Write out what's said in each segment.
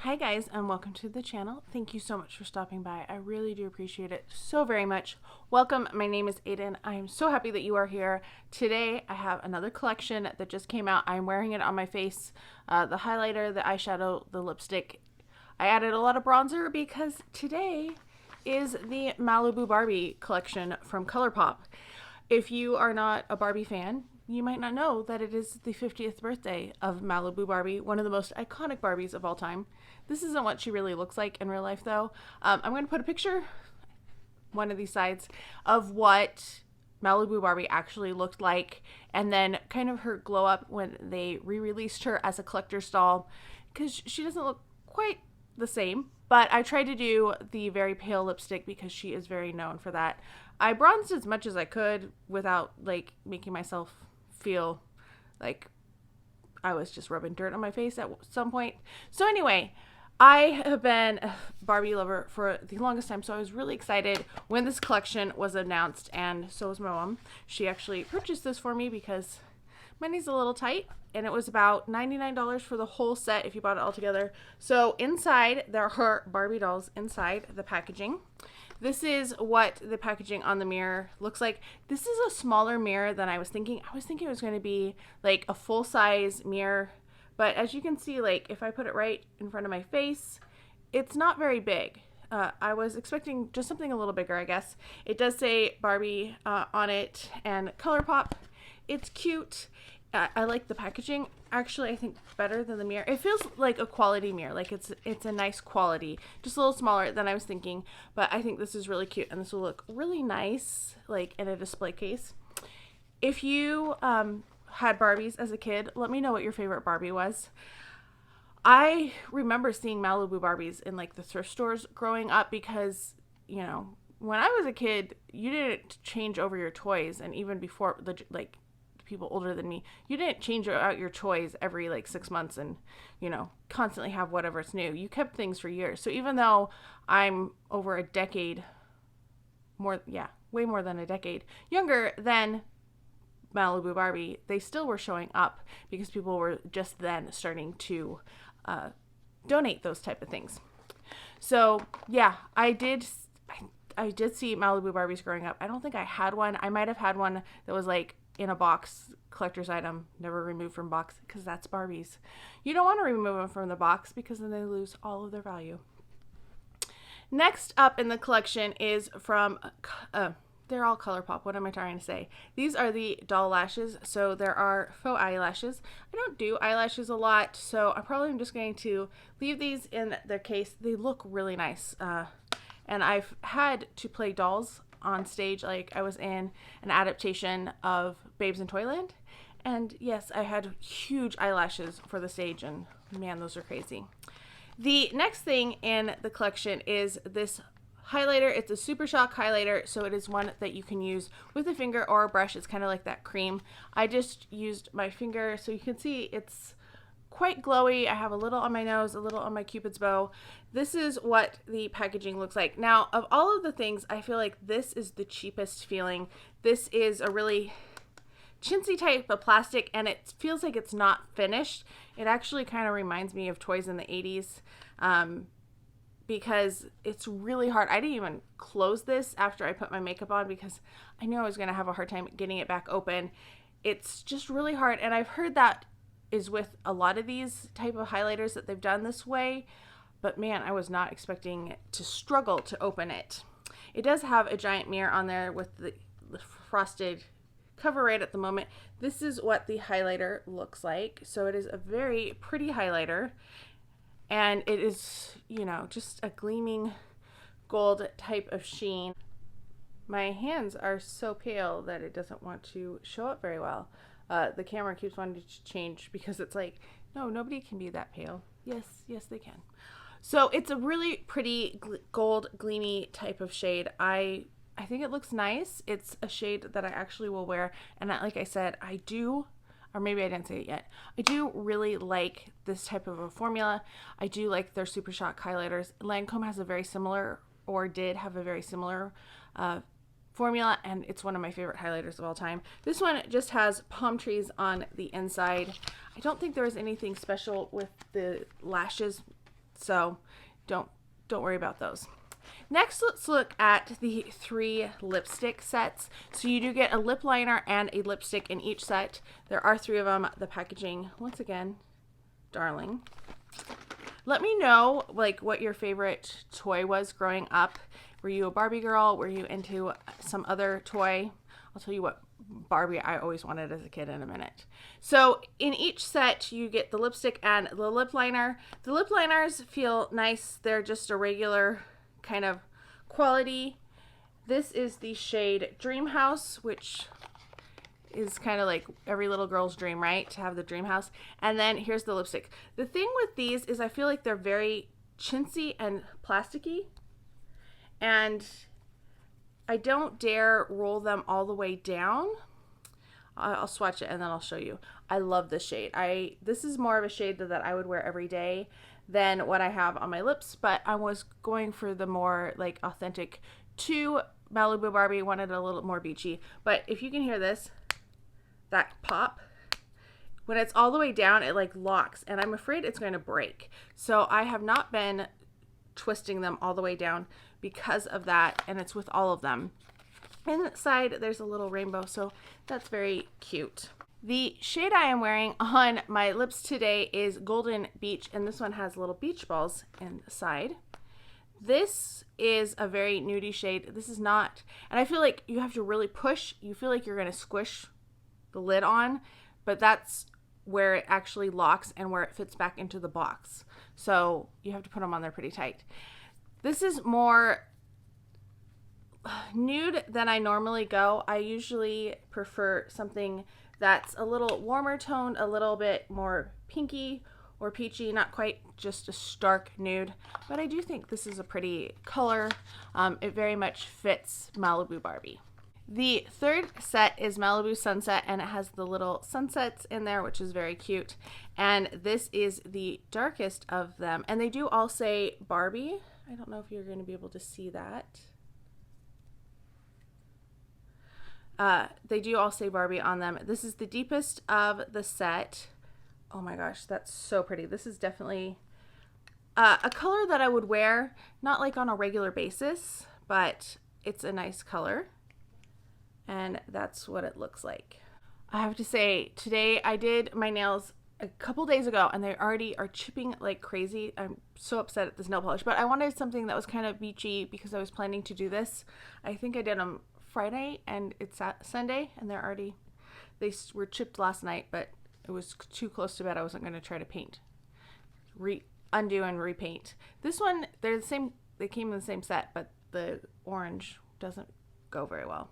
Hi guys, and welcome to the channel. Thank you so much for stopping by. I really do appreciate it so very much. Welcome, my name is Aiden. I am so happy that you are here. Today I have another collection that just came out. I'm wearing it on my face. The highlighter, the eyeshadow, the lipstick. I added a lot of bronzer because today is the Malibu Barbie collection from Colourpop. If you are not a Barbie fan, you might not know that it is the 50th birthday of Malibu Barbie, one of the most iconic Barbies of all time. This isn't what she really looks like in real life, though. I'm going to put a picture, one of these sides, of what Malibu Barbie actually looked like, and then kind of her glow up when they re-released her as a collector's doll, because she doesn't look quite the same. But I tried to do the very pale lipstick because she is very known for that. I bronzed as much as I could without like making myself feel like I was just rubbing dirt on my face at some point. So anyway, I have been a Barbie lover for the longest time, so I was really excited when this collection was announced, and so was my mom. She actually purchased this for me because money's a little tight, and it was about $99 for the whole set if you bought it all together. So inside, there are Barbie dolls inside the packaging. This is what the packaging on the mirror looks like. This is a smaller mirror than I was thinking. I was thinking it was going to be like a full-size mirror, but as you can see, like if I put it right in front of my face, it's not very big. I was expecting just something a little bigger, I guess. It does say Barbie on it and Colourpop. It's cute. I like the packaging. Actually, I think better than the mirror. It feels like a quality mirror. Like it's a nice quality. Just a little smaller than I was thinking. But I think this is really cute, and this will look really nice like in a display case. If you had Barbies as a kid, let me know what your favorite Barbie was. I remember seeing Malibu Barbies in like the thrift stores growing up because, you know, when I was a kid, you didn't change over your toys, and even before the like people older than me, you didn't change out your toys every like 6 months and, you know, constantly have whatever's new. You kept things for years. So even though I'm over a decade way more than a decade younger than Malibu Barbie, they still were showing up because people were just then starting to donate those type of things. So yeah, I did see Malibu Barbies growing up. I don't think I had one. I might have had one that was like in a box, collector's item, never removed from box, because that's Barbies. You don't want to remove them from the box because then they lose all of their value. Next up in the collection is from, they're all Colourpop. What am I trying to say? These are the doll lashes. So there are faux eyelashes. I don't do eyelashes a lot, so I'm probably just going to leave these in their case. They look really nice. And I've had to play dolls on stage. Like I was in an adaptation of Babes in Toyland, and yes, I had huge eyelashes for the stage, and man, those are crazy. The next thing in the collection is this highlighter. It's a Super Shock highlighter, so it is one that you can use with a finger or a brush. It's kind of like that cream. I just used my finger, so you can see it's quite glowy. I have a little on my nose, a little on my Cupid's bow. This is what the packaging looks like. Now, of all of the things, I feel like this is the cheapest feeling. This is a really chintzy type of plastic, and it feels like it's not finished. It actually kind of reminds me of toys in the 80s because it's really hard. I didn't even close this after I put my makeup on because I knew I was going to have a hard time getting it back open. It's just really hard, and I've heard that is with a lot of these type of highlighters that they've done this way, but man, I was not expecting it to struggle to open it. It does have a giant mirror on there with the frosted cover right at the moment. This is what the highlighter looks like. So it is a very pretty highlighter, and it is, you know, just a gleaming gold type of sheen. My hands are so pale that it doesn't want to show up very well. The camera keeps wanting to change because it's like, no, nobody can be that pale. Yes, they can. So it's a really pretty gold, gleamy type of shade. I think it looks nice. It's a shade that I actually will wear. And like I said, I do, or maybe I didn't say it yet, I do really like this type of a formula. I do like their Super Shock highlighters. Lancome has a very similar, or did have a very similar formula, and it's one of my favorite highlighters of all time. This one just has palm trees on the inside. I don't think there was anything special with the lashes So don't worry about those. Next, let's look at the 3 lipstick sets. So you do get a lip liner and a lipstick in each set. There are 3 of them. The packaging, once again, darling. Let me know like what your favorite toy was growing up. Were you a Barbie girl? Were you into some other toy? I'll tell you what Barbie I always wanted as a kid in a minute. So in each set you get the lipstick and the lip liner. The lip liners feel nice. They're just a regular kind of quality. This is the shade Dream House, which is kind of like every little girl's dream, right? To have the dream house. And then here's the lipstick. The thing with these is I feel like they're very chintzy and plasticky, and I don't dare roll them all the way down. I'll swatch it and then I'll show you. I love this shade. This is more of a shade that I would wear every day than what I have on my lips, but I was going for the more like authentic to Malibu Barbie, wanted a little more beachy. But if you can hear this, that pop, when it's all the way down, it like locks, and I'm afraid it's going to break. So I have not been twisting them all the way down because of that, and it's with all of them. Inside there's a little rainbow, so that's very cute. The shade I am wearing on my lips today is Golden Beach, and this one has little beach balls inside. This is a very nudie shade. This is not, and I feel like you have to really push. You feel like you're going to squish the lid on, but that's where it actually locks and where it fits back into the box. So you have to put them on there pretty tight. This is more nude than I normally go. I usually prefer something that's a little warmer toned, a little bit more pinky or peachy, not quite just a stark nude, but I do think this is a pretty color. It very much fits Malibu Barbie. The third set is Malibu Sunset, and it has the little sunsets in there, which is very cute. And this is the darkest of them. And they do all say Barbie. I don't know if you're going to be able to see that. They do all say Barbie on them. This is the deepest of the set. Oh my gosh, that's so pretty. This is definitely a color that I would wear, not like on a regular basis, but it's a nice color. And that's what it looks like. I have to say, today I did my nails a couple days ago, and they already are chipping like crazy. I'm so upset at this nail polish, but I wanted something that was kind of beachy because I was planning to do this. I think I did them Friday, and it's Sunday, and they were chipped last night, but it was too close to bed. I wasn't going to try to paint, undo and repaint. This one, they're the same. They came in the same set, but the orange doesn't go very well.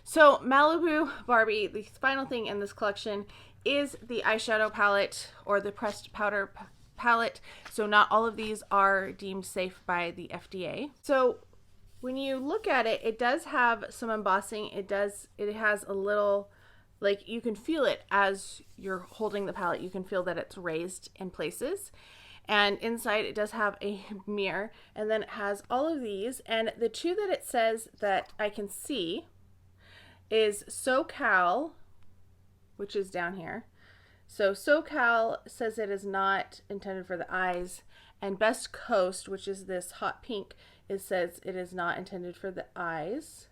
So Malibu Barbie, the final thing in this collection is the eyeshadow palette, or the pressed powder palette. So not all of these are deemed safe by the FDA. So when you look at it, it does have some embossing. It has a little, like, you can feel it as you're holding the palette. You can feel that it's raised in places. And inside it does have a mirror, and then it has all of these. And the two that it says that I can see is SoCal, which is down here. So SoCal says it is not intended for the eyes, and Best Coast, which is this hot pink, it says it is not intended for the eyes.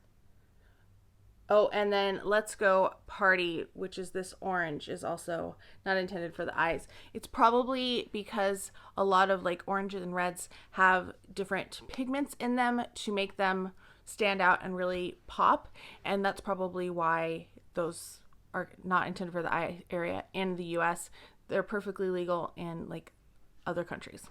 Oh, and then Let's Go Party, which is this orange, is also not intended for the eyes. It's probably because a lot of like oranges and reds have different pigments in them to make them stand out and really pop, and that's probably why those are not intended for the eye area in the US. They're perfectly legal in like other countries.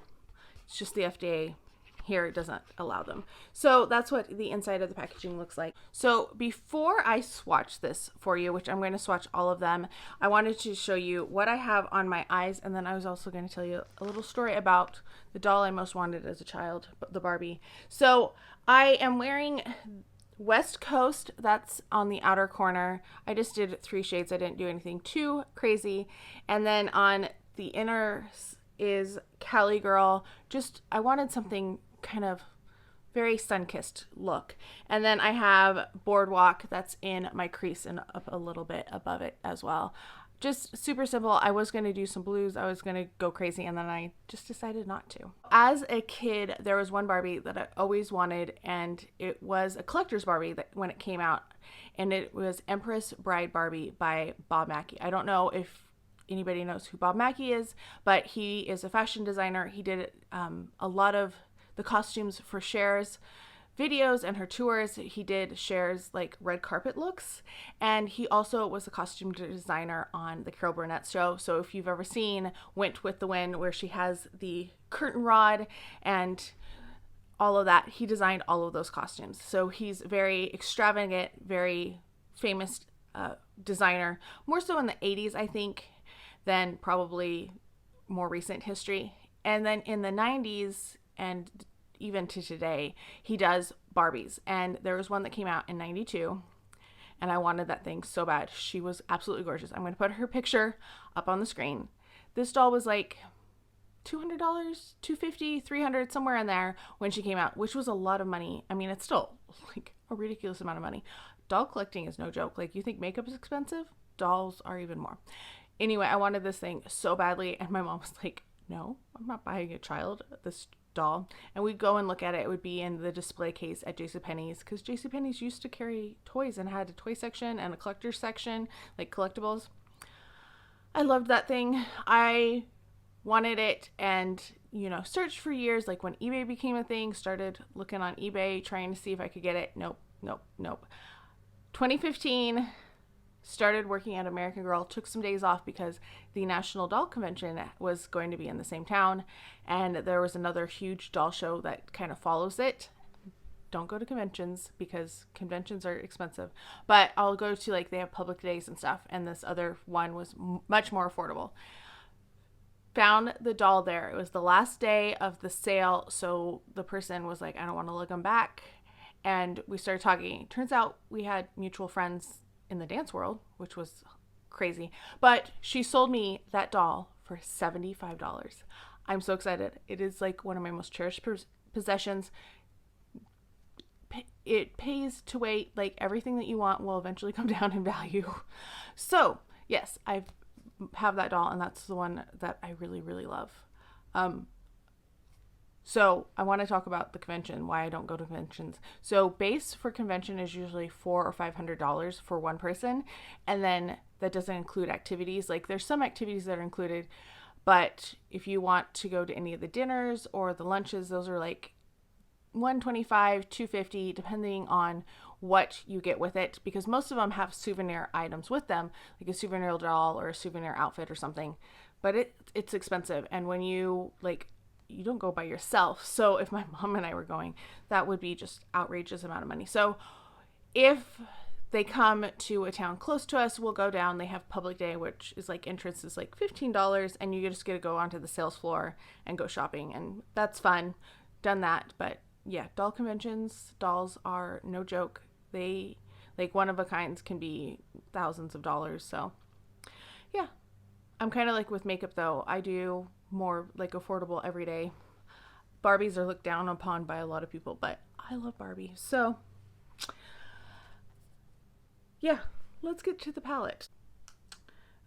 It's just the FDA here doesn't allow them. So that's what the inside of the packaging looks like. So before I swatch this for you, which I'm going to swatch all of them, I wanted to show you what I have on my eyes, and then I was also going to tell you a little story about the doll I most wanted as a child, the Barbie. So I am wearing West Coast, that's on the outer corner. I just did 3 shades. I didn't do anything too crazy. And then on the inner is Cali Girl. Just, I wanted something kind of very sun-kissed look. And then I have Boardwalk, that's in my crease and up a little bit above it as well. just super simple. I was going to do some blues. I was going to go crazy, and then I just decided not to. As a kid, there was one Barbie that I always wanted, and it was a collector's Barbie that when it came out, and it was Empress Bride Barbie by Bob Mackie. I don't know if anybody knows who Bob Mackie is, but he is a fashion designer. He did a lot of the costumes for Cher's videos and her tours. He did Cher's like red carpet looks, and he also was a costume designer on the Carol Burnett show. So if you've ever seen Went with the Wind, where she has the curtain rod and all of that, he designed all of those costumes. So he's very extravagant, very famous designer, more so in the 80s, I think, than probably more recent history. And then in the 90s and even to today, he does Barbies. And there was one that came out in 92, and I wanted that thing so bad. She was absolutely gorgeous. I'm going to put her picture up on the screen. This doll was like $200, $250, $300, somewhere in there when she came out, which was a lot of money. I mean, it's still like a ridiculous amount of money. Doll collecting is no joke. Like, you think makeup is expensive? Dolls are even more. Anyway, I wanted this thing so badly, and my mom was like, no, I'm not buying a child this doll. And we'd go and look at it. It would be in the display case at JCPenney's, because JCPenney's used to carry toys and had a toy section and a collector section, like collectibles. I loved that thing. I wanted it, and searched for years. Like when eBay became a thing, started looking on eBay trying to see if I could get it. Nope. 2015, started working at American Girl, took some days off because the National Doll Convention was going to be in the same town, and there was another huge doll show that kind of follows it. Don't go to conventions because conventions are expensive, but I'll go to, like, they have public days and stuff, and this other one was much more affordable. Found the doll there. It was the last day of the sale, so the person was like, I don't want to look them back, and we started talking. Turns out we had mutual friends in the dance world, which was crazy, but she sold me that doll for $75. I'm so excited. It is like one of my most cherished possessions. It pays to wait. Like, everything that you want will eventually come down in value. So yes, I have that doll, and that's the one that I really, really love. So I want to talk about the convention, why I don't go to conventions. So base for convention is usually $400 or $500 for one person. And then that doesn't include activities. Like, there's some activities that are included, but if you want to go to any of the dinners or the lunches, those are like $125, $250, depending on what you get with it, because most of them have souvenir items with them, like a souvenir doll or a souvenir outfit or something, but it's expensive. And when you don't go by yourself. So if my mom and I were going, that would be just outrageous amount of money. So if they come to a town close to us, we'll go down. They have public day, which is like entrance is like $15, and you just get to go onto the sales floor and go shopping, and that's fun. Done that. But yeah, doll conventions, dolls are no joke. They, like, one of a kinds can be thousands of dollars. So yeah, I'm kind of like with makeup though. I do more like affordable everyday. Barbies are looked down upon by a lot of people, but I love Barbie. So yeah, let's get to the palette.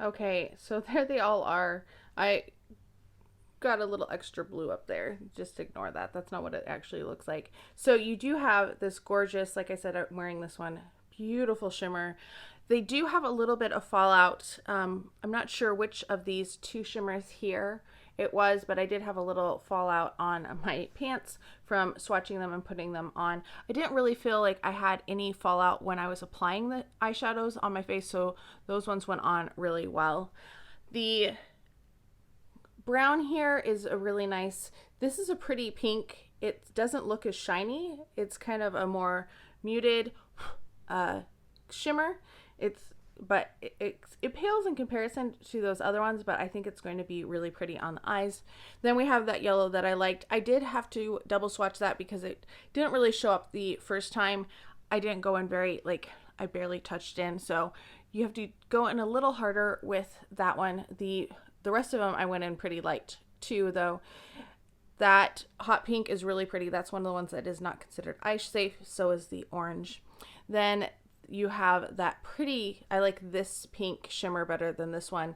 Okay, so there they all are. I got a little extra blue up there. Just ignore that. That's not what it actually looks like. So you do have this gorgeous, like I said, I'm wearing this one, beautiful shimmer. They do have a little bit of fallout. I'm not sure which of these two shimmers here it was, but I did have a little fallout on my pants from swatching them and putting them on. I didn't really feel like I had any fallout when I was applying the eyeshadows on my face, so those ones went on really well. The brown here is a really nice, this is a pretty pink. It doesn't look as shiny. It's kind of a more muted shimmer. But it pales in comparison to those other ones, but I think it's going to be really pretty on the eyes. Then we have that yellow that I liked. I did have to double swatch that because it didn't really show up the first time. I didn't go in I barely touched in, so you have to go in a little harder with that one. The rest of them I went in pretty light too, though. That hot pink is really pretty. That's one of the ones that is not considered eye safe, so is the orange. Then you have that pretty, I like this pink shimmer better than this one,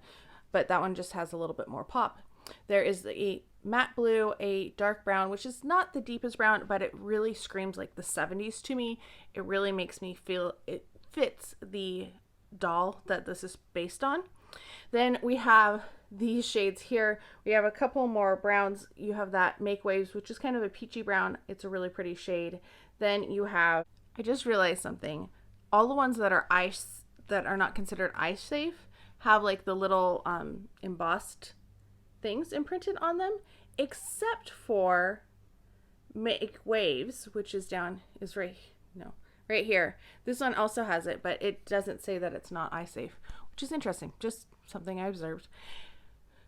but that one just has a little bit more pop. There is a matte blue, a dark brown, which is not the deepest brown, but it really screams like the 70s to me. It really makes me feel it fits the doll that this is based on. Then we have these shades here. We have a couple more browns. You have that Make Waves, which is kind of a peachy brown. It's a really pretty shade. Then you have, I just realized something. All the ones that are ice, that are not considered ice safe, have like the little embossed things imprinted on them, except for Make Waves, which is right here. This one also has it, but it doesn't say that it's not eye safe, which is interesting. Just something I observed.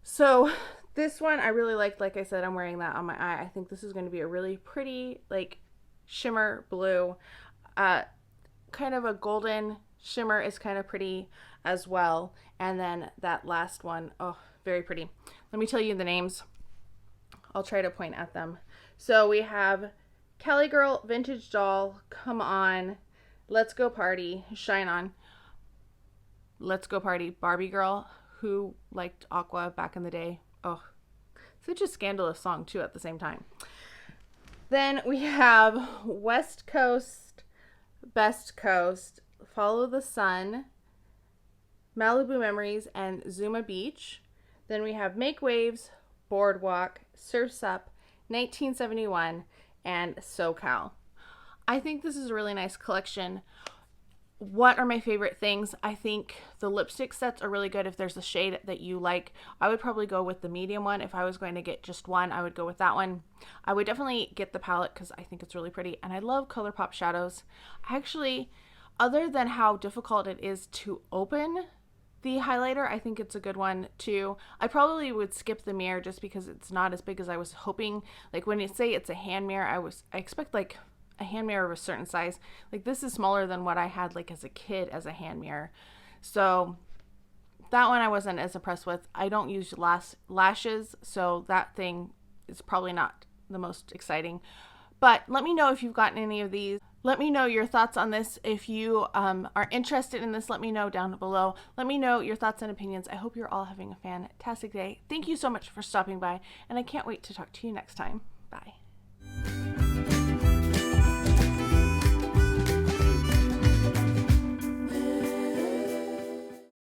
So this one I really liked. Like I said, I'm wearing that on my eye. I think this is going to be a really pretty, like, shimmer blue. Kind of a golden shimmer is kind of pretty as well. And then that last one, oh, very pretty. Let me tell you the names. I'll try to point at them. So we have Cali Girl, Vintage Doll, Come On, Let's Go Party, Shine On, Let's Go Party, Barbie Girl, who liked Aqua back in the day. Oh, such a scandalous song too at the same time. Then we have West Coast, Best Coast, Follow the Sun, Malibu Memories, and Zuma Beach. Then we have Make Waves, Boardwalk, Surf's Up, 1971, and SoCal. I think this is a really nice collection. What are my favorite things? I think the lipstick sets are really good if there's a shade that you like. I would probably go with the medium one. If I was going to get just one, I would go with that one. I would definitely get the palette because I think it's really pretty, and I love Colourpop shadows. Actually, other than how difficult it is to open the highlighter, I think it's a good one too. I probably would skip the mirror just because it's not as big as I was hoping. Like when you say it's a hand mirror, I expect like a hand mirror of a certain size. Like this is smaller than what I had like as a kid as a hand mirror. So that one I wasn't as impressed with. I don't use lashes, so that thing is probably not the most exciting. But let me know if you've gotten any of these. Let me know your thoughts on this. If you are interested in this, let me know down below. Let me know your thoughts and opinions. I hope you're all having a fantastic day. Thank you so much for stopping by, and I can't wait to talk to you next time. Bye.